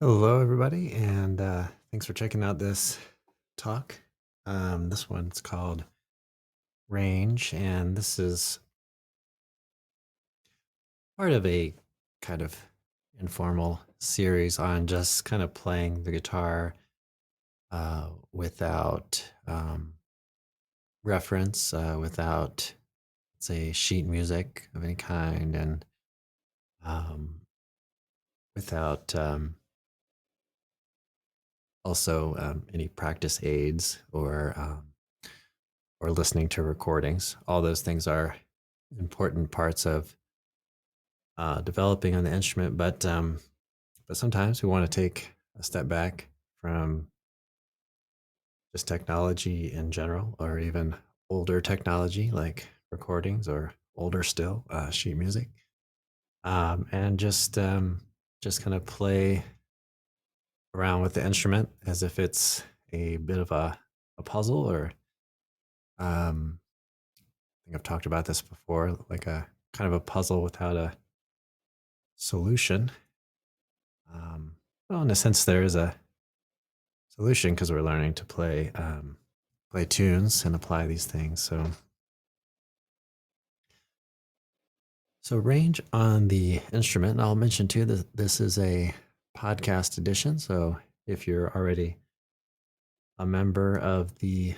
Hello, everybody, and thanks for checking out this talk. This one's called Range, and this is part of a kind of informal series on just kind of playing the guitar without reference, without, say, sheet music of any kind, and um, without also any practice aids or listening to recordings. All those things are important parts of developing on the instrument, but sometimes we want to take a step back from just technology in general, or even older technology like recordings, or older still, sheet music, and just kind of play around with the instrument as if it's a bit of a puzzle, or um, I think I've talked about this before, like a kind of a puzzle without a solution. Well, in a sense, there is a solution because we're learning to play tunes and apply these things. So range on the instrument. And I'll mention too that this is a podcast edition. So if you're already a member of the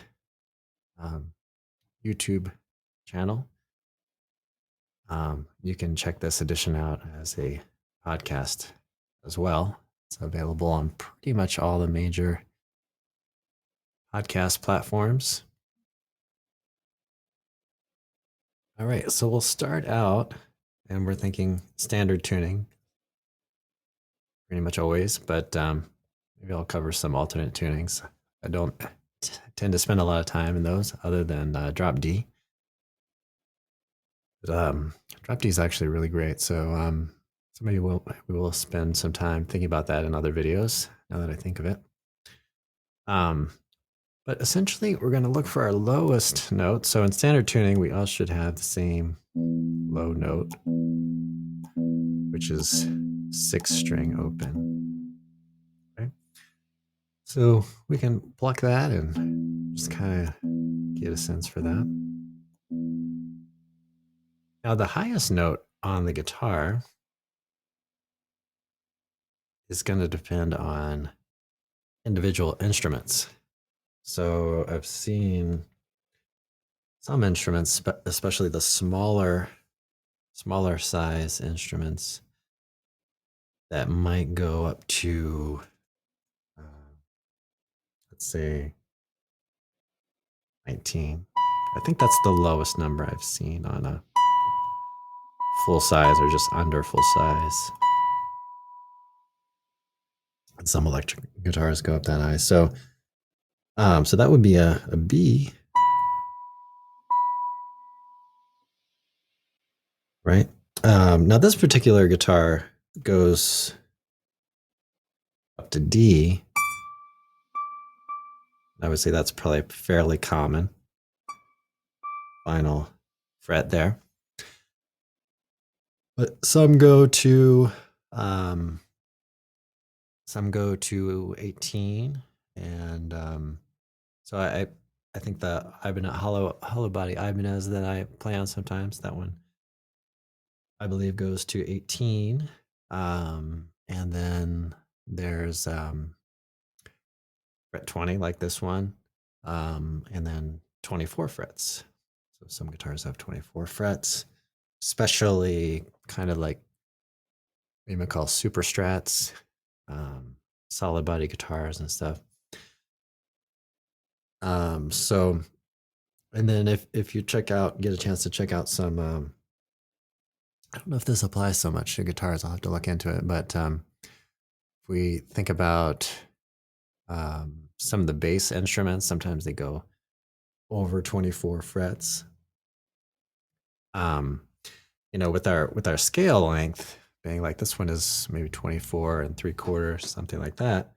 um, YouTube channel, you can check this edition out as a podcast as well. It's available on pretty much all the major podcast platforms. All right, so we'll start out, and we're thinking standard tuning pretty much always, but maybe I'll cover some alternate tunings. I don't tend to spend a lot of time in those other than drop D. But drop D is actually really great. So maybe we will spend some time thinking about that in other videos now that I think of it. But essentially, we're going to look for our lowest note. So in standard tuning, we all should have the same low note, which is 6th string open. Okay. So we can pluck that and just kind of get a sense for that. Now, the highest note on the guitar is going to depend on individual instruments. So I've seen some instruments, especially the smaller size instruments, that might go up to, uh, let's say, 19. I think that's the lowest number I've seen on a full size or just under full size. And some electric guitars go up that high. So that would be a B, right? Now this particular guitar goes up to D. I would say that's probably fairly common. Final fret there. But some go to 18, and so I think the Ibanez hollow body Ibanez that I play on sometimes, that one I believe goes to 18, and then there's fret 20 like this one, and then 24 frets. So some guitars have 24 frets, especially kind of like what you might call super strats, solid body guitars and stuff. So, and then if you get a chance to check out some, I don't know if this applies so much to guitars. I'll have to look into it. But if we think about some of the bass instruments, sometimes they go over 24 frets. With our scale length being like this one is maybe 24 3/4, something like that.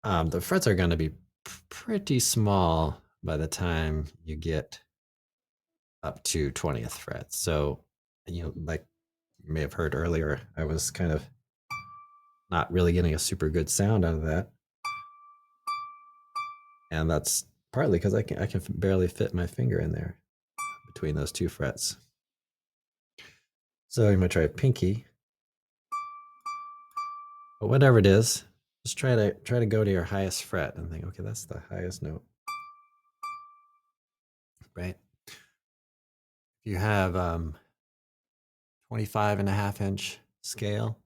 The frets are going to be pretty small by the time you get up to 20th fret. So, like you may have heard earlier, I was kind of not really getting a super good sound out of that. And that's partly because I can barely fit my finger in there between those two frets. So I'm gonna try a pinky. But whatever it is, just try to go to your highest fret and think, okay, that's the highest note. Right? If you have 25.5-inch scale,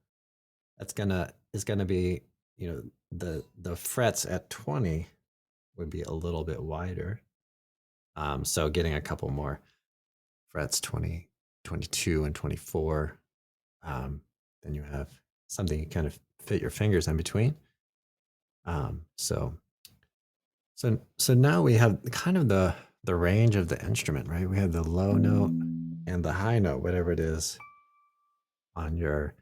it's gonna be, you know, the frets at 20 would be a little bit wider. So getting a couple more frets, 20, 22, and 24, then you have something you kind of fit your fingers in between. So now we have kind of the range of the instrument, right? We have the low note and the high note, whatever it is on your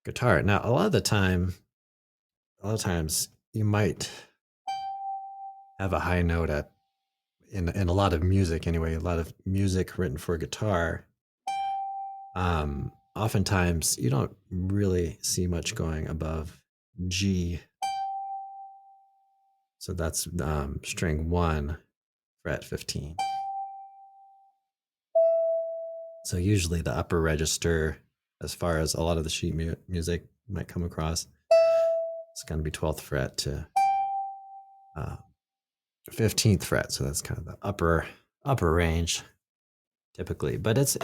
guitar. Now, a lot of times you might have a high note in a lot of music anyway, a lot of music written for guitar. Oftentimes you don't really see much going above G. So that's string 1, fret 15. So usually the upper register, as far as a lot of the sheet music you might come across, it's going to be 12th fret to 15th fret. So that's kind of the upper range typically. But it's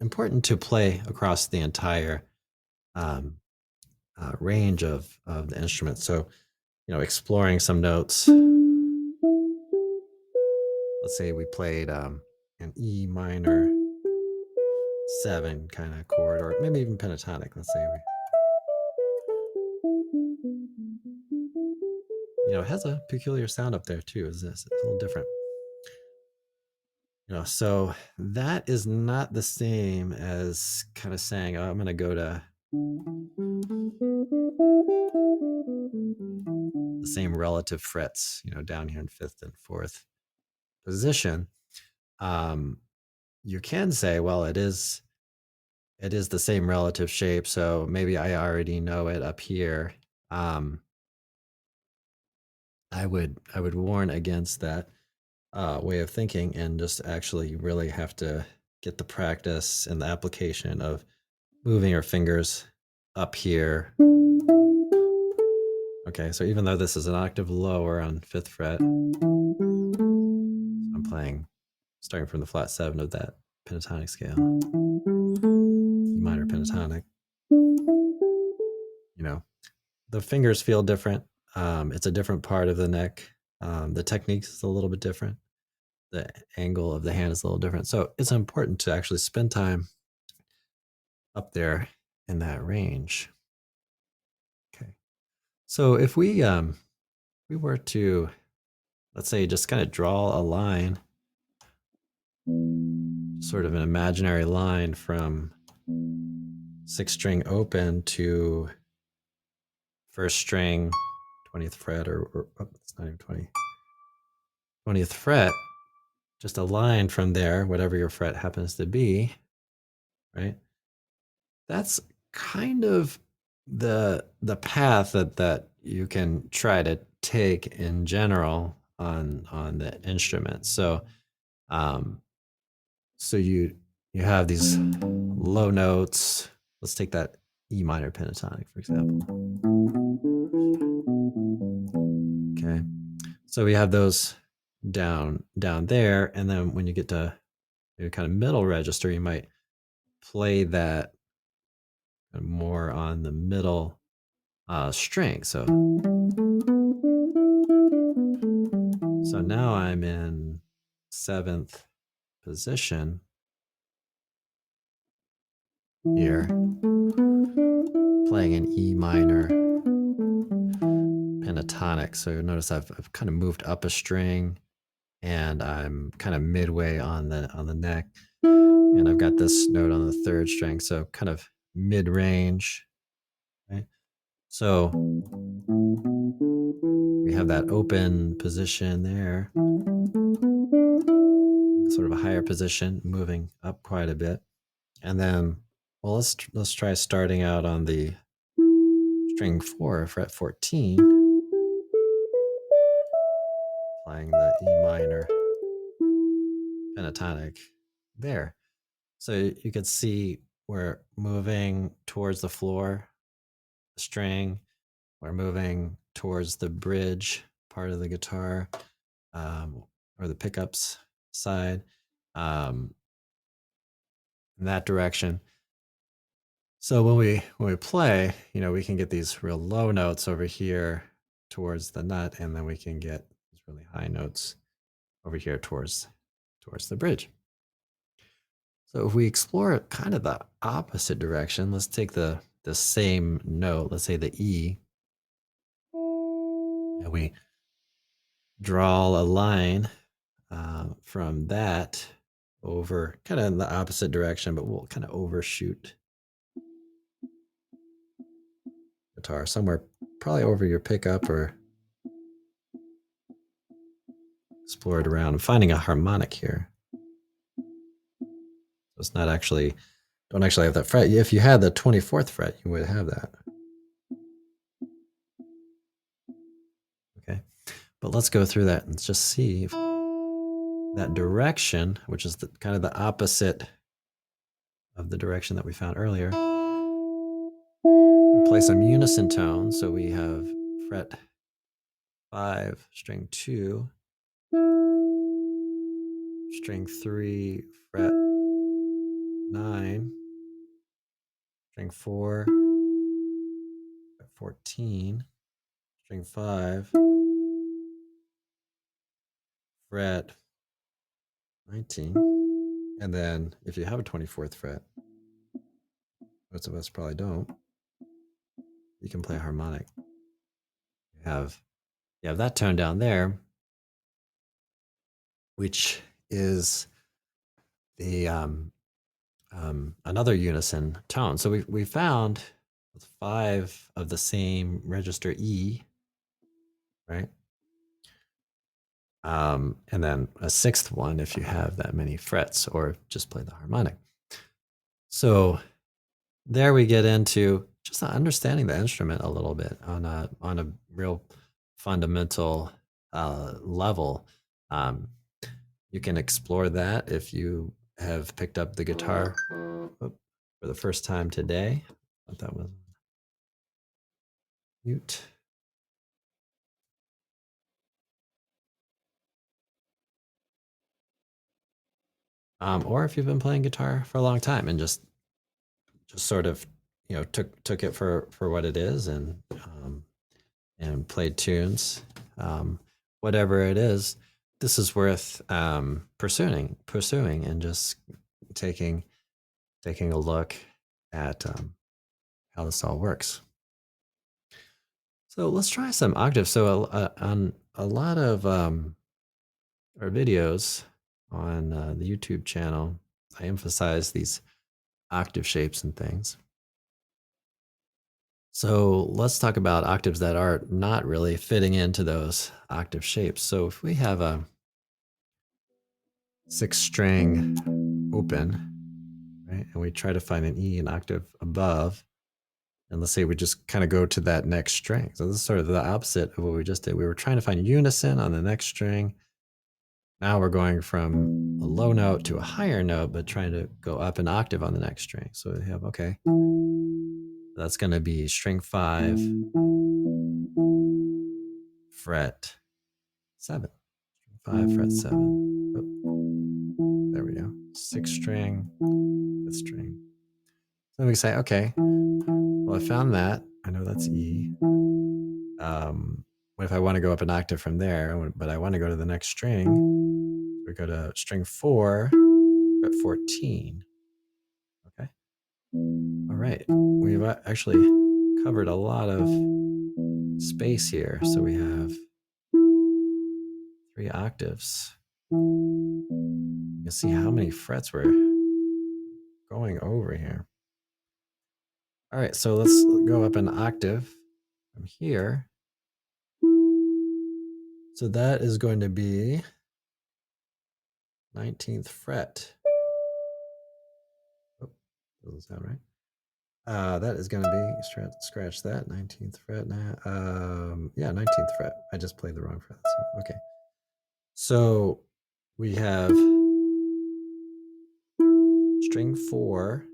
important to play across the entire range of the instrument. So, exploring some notes. Let's say we played an E minor 7 kind of chord, or maybe even pentatonic. Let's say it has a peculiar sound up there too. It's a little different. So that is not the same as kind of saying, oh, I'm going to go to the same relative frets, down here in 5th and 4th position. You can say, well, it is the same relative shape, so maybe I already know it up here. I would warn against that way of thinking, and just actually really have to get the practice and the application of moving your fingers up here. Okay, so even though this is an octave lower on 5th fret, I'm playing starting from the flat 7 of that pentatonic scale, E minor pentatonic. The fingers feel different. It's a different part of the neck. The technique is a little bit different. The angle of the hand is a little different. So it's important to actually spend time up there in that range. Okay. So if we were to, let's say, just kind of draw a line, sort of an imaginary line from 6th string open to 1st string, 20th fret, or it's not even 20. 20th fret, just a line from there, whatever your fret happens to be, right? That's kind of the path that you can try to take in general on the instrument. So you have these low notes. Let's take that E minor pentatonic, for example. Okay. So we have those down there, and then when you get to your kind of middle register, you might play that more on the middle string. So now I'm in 7th position here, playing an E minor pentatonic. So you'll notice I've kind of moved up a string, and I'm kind of midway on the neck, and I've got this note on the 3rd string, so kind of mid-range, right? So we have that open position there, sort of a higher position, moving up quite a bit. And then, well, let's try starting out on the string 4, fret 14, playing the E minor pentatonic there. So you could see we're moving towards the floor, the string, we're moving towards the bridge part of the guitar, or the pickups side, in that direction. So when we play, we can get these real low notes over here towards the nut, and then we can get these really high notes over here towards the bridge. So if we explore kind of the opposite direction, let's take the same note, let's say the E, and we draw a line from that over kind of in the opposite direction, but we'll kind of overshoot guitar somewhere probably over your pickup, or explore it around. I'm finding a harmonic here. So it's not actually, don't actually have that fret. If you had the 24th fret, you would have that. Okay, but let's go through that and just see if that direction, which is kind of the opposite of the direction that we found earlier. We play some unison tones. So we have fret 5, string 2, string 3, fret 9, string 4, fret 14, string 5, fret 19, and then if you have a 24th fret, most of us probably don't, you can play a harmonic. You have that tone down there, which is the another unison tone. So we found 5 of the same register E, right? And then a 6th one if you have that many frets, or just play the harmonic. So there we get into just understanding the instrument a little bit on a real fundamental level. You can explore that if you have picked up the guitar for the first time today. I thought that was mute. Or if you've been playing guitar for a long time and just sort of took it for what it is, and played tunes, whatever it is, this is worth pursuing and just taking a look at how this all works. So let's try some octaves. So on a lot of our videos on the YouTube channel, I emphasize these octave shapes and things. So let's talk about octaves that are not really fitting into those octave shapes. So if we have a 6-string open, right, and we try to find an E an octave above, and let's say we just kind of go to that next string. So this is sort of the opposite of what we just did. We were trying to find unison on the next string. Now we're going from a low note to a higher note, but trying to go up an octave on the next string. So we have, okay, that's going to be string 5, fret 7. String 5, fret 7. Oh, there we go. 6-string, 5th string. So we can say, okay, well, I found that. I know that's E. What if I want to go up an octave from there, but I want to go to the next string? We go to string 4, fret 14. Okay. All right. We've actually covered a lot of space here. So we have 3 octaves. You can see how many frets we're going over here. All right, so let's go up an octave from here. So that is going to be 19th fret. Oh, doesn't sound right. That is going to be scratch that 19th fret now. Yeah, 19th fret. I just played the wrong fret. So, okay. So we have string 4,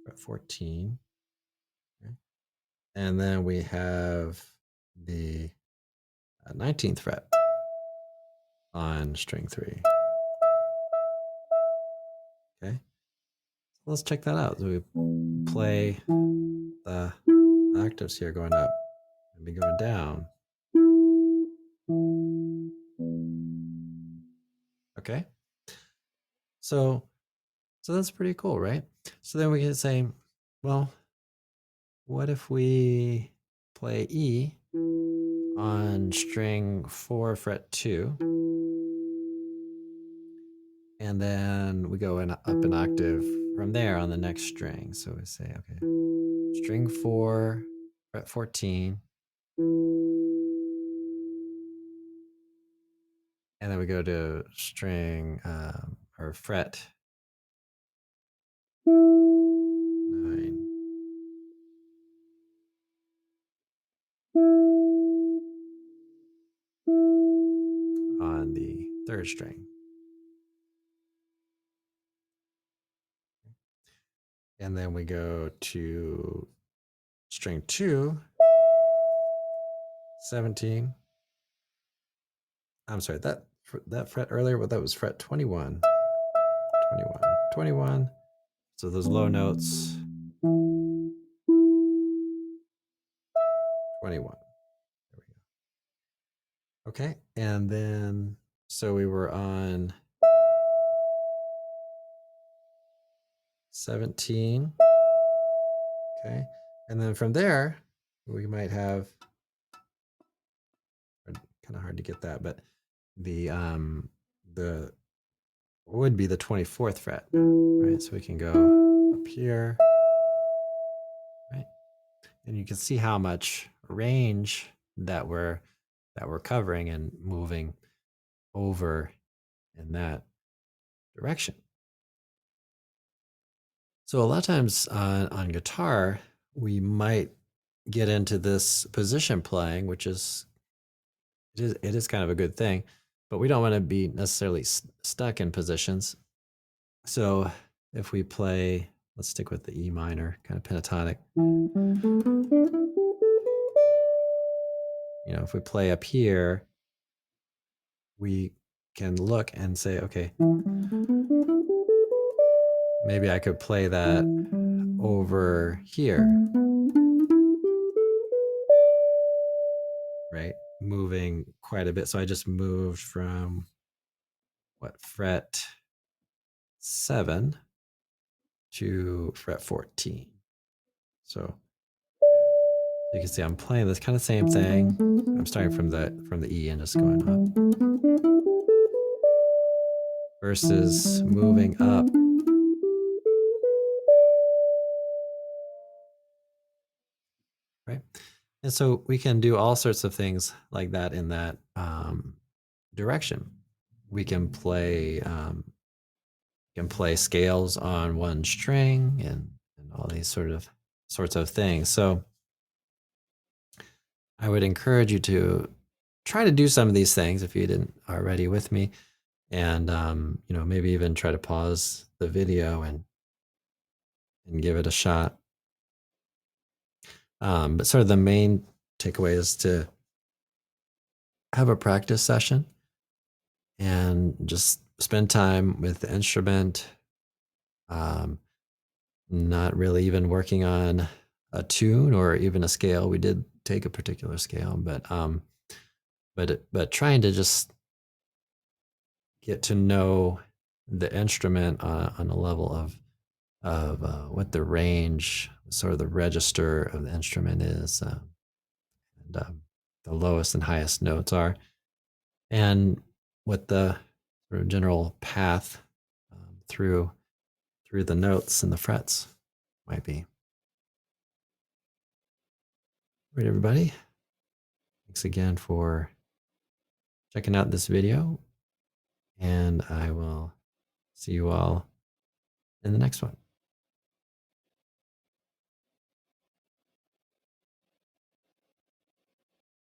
fret 14. Okay. And then we have the 19th fret on string 3. Okay. So let's check that out. So we play the octaves here going up and be going down. Okay. So that's pretty cool, right? So then we can say, well, what if we play E on string 4, fret 2, and then we go up an octave from there on the next string. So we say, okay, string 4, fret 14, and then we go to string or fret 9. On the 3rd string. And then we go to string 2, 17. I'm sorry, that fret earlier, but that was fret 21. 21, 21. So those low notes, 21. There we go. Okay, and then, so we were on 17. Okay, and then from there, we might have, kind of hard to get that, but the would be the 24th fret, right? So we can go up here, right? And you can see how much range that we're covering and moving over in that direction. So a lot of times on guitar, we might get into this position playing, which is it is kind of a good thing, but we don't want to be necessarily stuck in positions. So if we play, let's stick with the E minor, kind of pentatonic. You know, if we play up here, we can look and say, okay, maybe I could play that over here, right? Moving quite a bit. So I just moved from fret 7 to fret 14. So you can see I'm playing this kind of same thing. I'm starting from the E and just going up versus moving up. Right. And so we can do all sorts of things like that in that direction. We can play scales on one string and all these sorts of things. So I would encourage you to try to do some of these things if you didn't already with me, and you know, maybe even try to pause the video and give it a shot. But sort of the main takeaway is to have a practice session and just spend time with the instrument. Not really even working on a tune or even a scale. We did take a particular scale, but trying to just get to know the instrument on a level of what the range, sort of the register of the instrument is, and the lowest and highest notes are, and what the sort of general path through the notes and the frets might be. All right, everybody. Thanks again for checking out this video, and I will see you all in the next one.